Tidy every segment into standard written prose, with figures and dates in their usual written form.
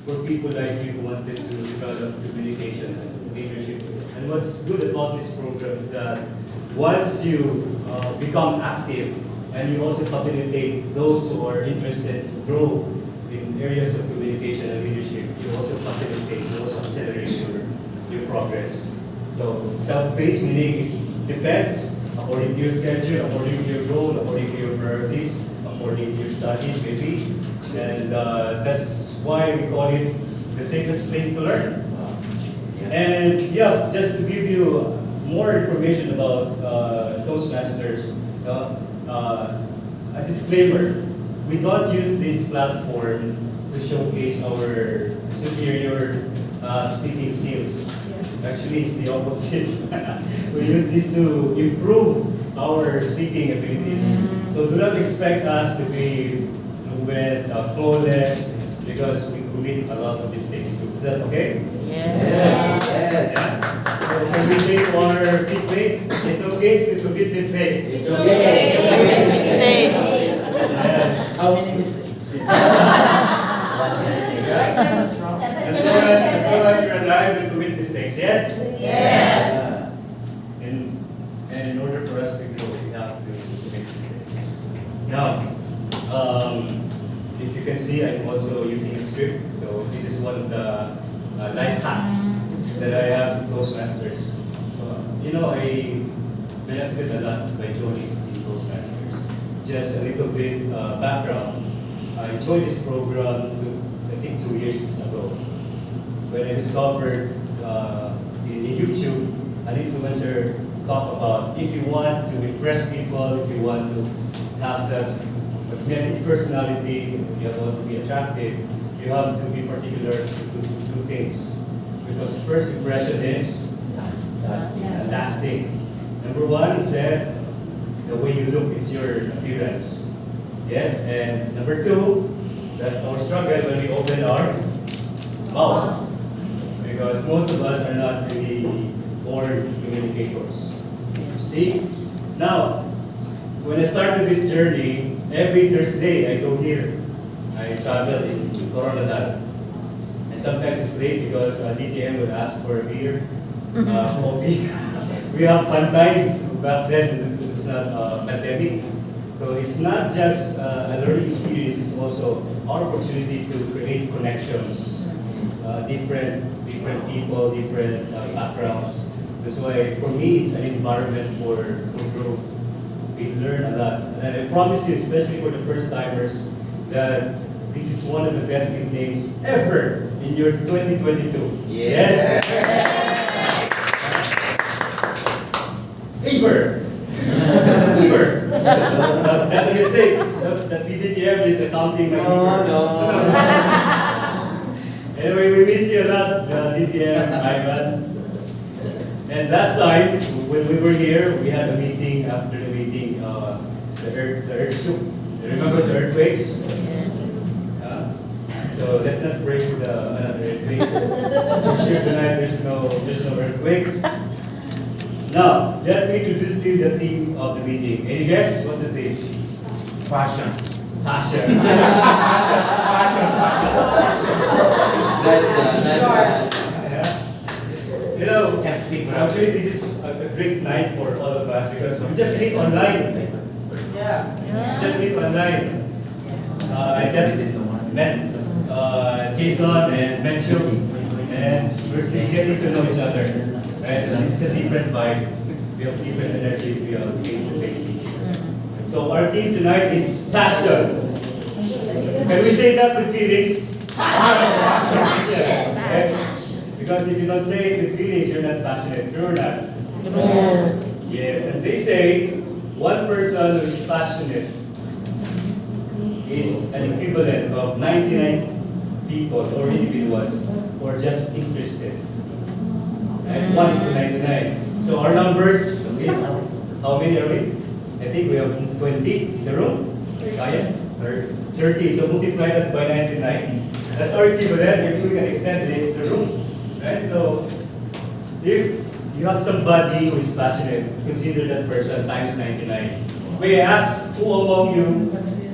for people like you who wanted to develop communication and leadership. And what's good about this program is that once you become active and you also facilitate those who are interested to grow in areas of communication and leadership, you also facilitate, you also accelerate your progress. So self-paced, meaning it depends according to your schedule, according to your goal, according to your priorities, according to your studies maybe. And that's why we call it the safest place to learn. And yeah, just to give you more information about Toastmasters, a disclaimer, we don't use this platform to showcase our superior speaking skills. Actually, it's the opposite. We use this to improve our speaking abilities. So do not expect us to be fluent, flawless, because we commit a lot of mistakes too. Is that okay? Yes. Yeah. So can we say to our seatmate, it's okay to commit mistakes? It's okay. Mistakes. Yes. How many mistakes? One mistake. As long as you're alive, we'll commit mistakes, yes? Yes. And in order for us to grow, we have to commit mistakes. Now, if you can see, I'm also using a script. So this is one of the life hacks that I have with Toastmasters. So, you know, I benefited a lot by joining Toastmasters. Just a little bit background. I joined this program, I think 2 years ago, when I discovered in YouTube an influencer talk about if you want to impress people, if you want to have that magnetic personality, if you want to be attractive, you have to be particular to two things. Because first impression is lasting. Number one, it said, the way you look, it's your appearance. Yes, and number two, that's our struggle when we open our mouth. Because most of us are not really born communicators. See? Now, when I started this journey, every Thursday I go here. I travel in Coronadal. And sometimes it's late because DTM would ask for a beer, coffee. We have fun times. Back then, it was not a pandemic. So it's not just a learning experience, it's also our opportunity to create connections. Different people, different backgrounds. That's why, for me, it's an environment for growth. We learn a lot. And I promise you, especially for the first-timers, that this is one of the best evenings ever in your 2022. Yes? Ever! Ever! That's a mistake. The TDTM is accounting my no. Anyway, we miss you a lot, DTM, Ivan. And last time, when we were here, we had a meeting. After the meeting, the earth shook. You remember the earthquakes? So let's not pray for another earthquake. For sure tonight there's no earthquake. Now, let me introduce to you the theme of the meeting. Any guess? What's the theme? Fashion. Fashion. You know, actually this is a great night for all of us because we just meet online. Just meet online. I just met Jason and Menchu, and we're still getting to know each other. Right? And this is a different vibe. We have different energies. We have face-to-face meetings. So our theme tonight is passion. Can we say that with feelings? Passion. Okay? Because if you don't say it with feelings, you're not passionate. You're not. Yes, and they say one person who is passionate is an equivalent of 99 people or individuals who are just interested. And 1 is to 99. So our numbers is, how many are we? I think we have 20 in the room. Kaya? 30. So multiply that by 99. That's our equivalent if we can extend the room. Right? So if you have somebody who is passionate, consider that person times 99. May I ask who among you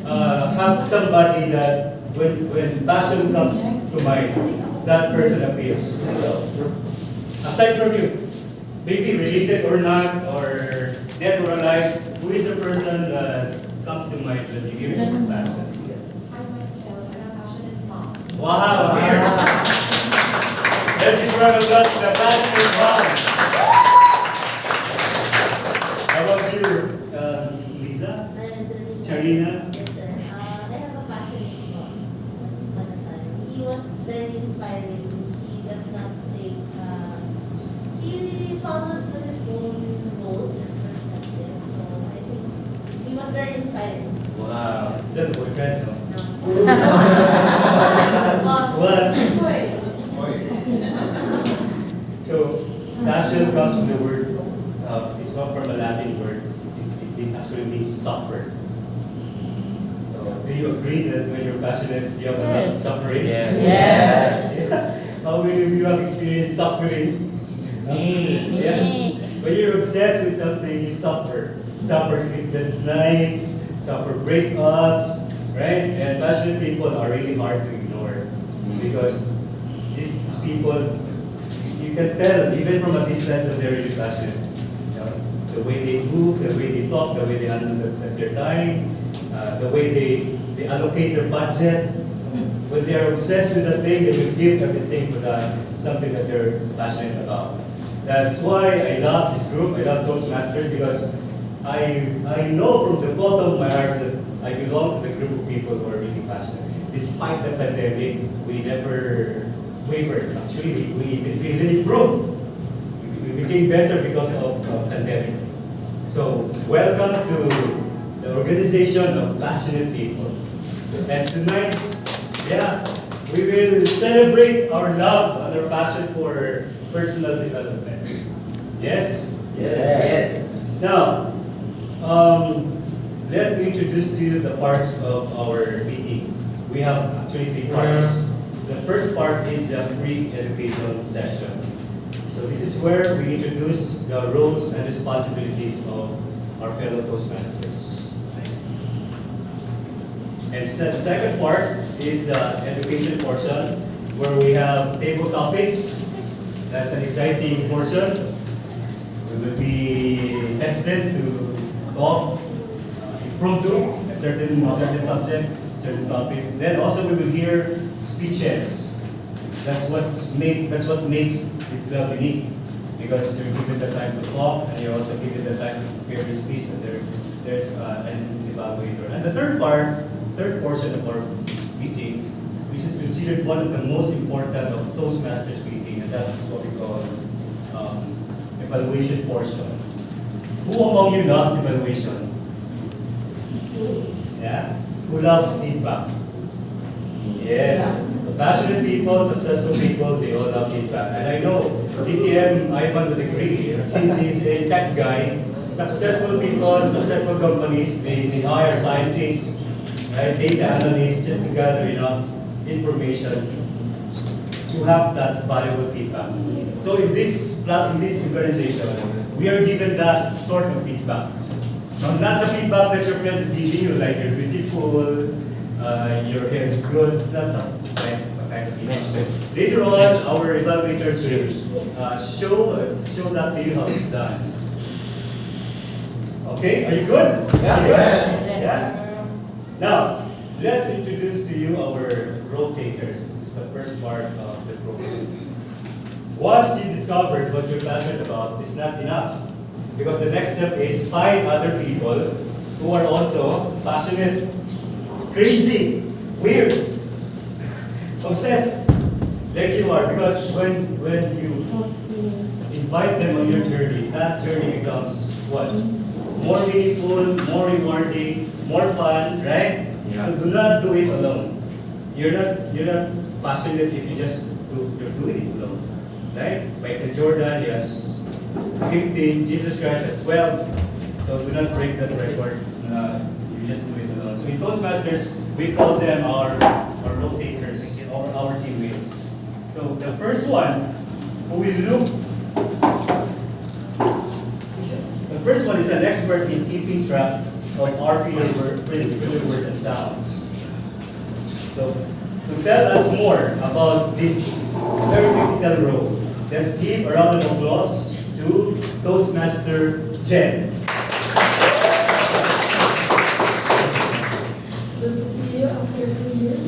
have somebody that when passion comes to mind, that person appears. Aside from you, maybe related or not, or dead or alive, who is the person that comes to mind when you hear passion? I myself am a passionate mom. Wow, here. Let's give a round of applause to the passionate mom. How about you, Lisa? Charina? Yes, sir. I have a passionate boss once upon a time. He was very inspiring. He does not take, he followed to his own goals and perspective. So I think he was very inspiring. Wow. Is that the boyfriend? No. Boss. What? Boy. So, passion comes from the word, it's not from a Latin word. It actually means suffer. So, do you agree that when you're passionate, you have a lot of Yes. suffering? Yes. How many of you have experienced suffering? Yeah. When you're obsessed with something, you suffer. Suffer sleepless nights, suffer breakups, right? And passionate people are really hard to ignore because these people, you can tell even from a distance that they're really passionate. You know, the way they move, the way they talk, the way they handle their time, the way they allocate their budget. When they are obsessed with a thing, they will give everything for that, something that they're passionate about. That's why I love this group, I love Toastmasters, because I know from the bottom of my heart that I belong to the group of people who are really passionate. Despite the pandemic, we never wavered. Actually, we even improved. We became better because of pandemic. So, welcome to the organization of passionate people. And tonight, yeah, we will celebrate our love and our passion for personal development. Yes? Yes. Now, let me introduce to you the parts of our meeting. We have actually 3 parts. So the first part is the pre-education session. So this is where we introduce the roles and responsibilities of our fellow Toastmasters. And the second part is the education portion, where we have table topics. That's an exciting portion. We will be tested to talk, impromptu, a certain subject, certain topic. Then also we will hear speeches. That's what makes this club unique, because you're given the time to talk and you're also given the time to prepare your speech, and there's an evaluator. And the third portion of our meeting, which is considered one of the most important of Toastmasters meeting, and that is what we call evaluation portion. Who among you loves evaluation? Yeah? Who loves feedback? Yes. The passionate people, successful people, they all love feedback. And I know DTM Ivan would agree, since he's a tech guy. Successful people, successful companies, they hire scientists, right, data analysts, just to gather enough information to have that valuable feedback. So in this organization, we are given that sort of feedback. Now, not the feedback that your friend is giving you, like you're beautiful, your hair is good. It's not that kind of feedback. Later on, our evaluators will show that to you how it's done. Okay, are you good? Yeah. Yes. Yeah. Now, let's introduce to you our role takers. This is the first part of the program. Once you discovered what you're passionate about, it's not enough. Because the next step is find other people who are also passionate, crazy, weird, obsessed, like you are. Because when you invite them on your journey, that journey becomes what? More meaningful, more rewarding, more fun, right? Yeah. So do not do it alone. You're not passionate if you're doing it alone, right? Michael Jordan, he has 15, Jesus Christ has 12. So do not break that record. You just do it alone. So in Toastmasters, we call them our role takers, our teammates. So the first one who will look. The first one is an expert in keeping track of our feeling words and sounds. So, to tell us more about this very critical role, let's give a round of applause to Toastmaster Jen. Good to see you after 2 years.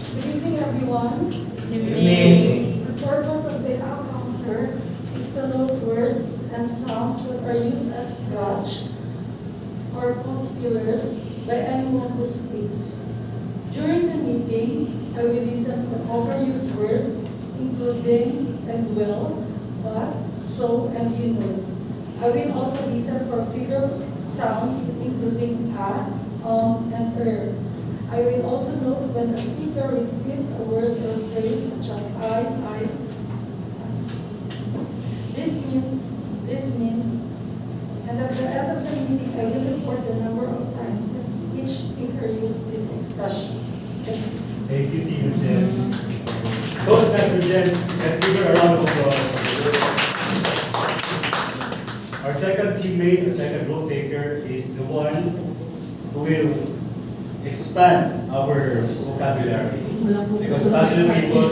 Good evening, everyone. Evening. The purpose of the encounter is to note words and sounds that are used as crutch or pause fillers by anyone who speaks. During the meeting, I will listen for overused words, including and will, but, so, and you know. I will also listen for filler sounds, including and I will also note when a speaker repeats a word or phrase such as I, us. This means, and at the end of the meeting, I will report the number of times that each speaker used this expression. Thank you. Thank you, Team Jen. Toastmaster Jen, let's give her a round of applause. Our second teammate, our second role taker, is the one who will expand our vocabulary. Because passionate people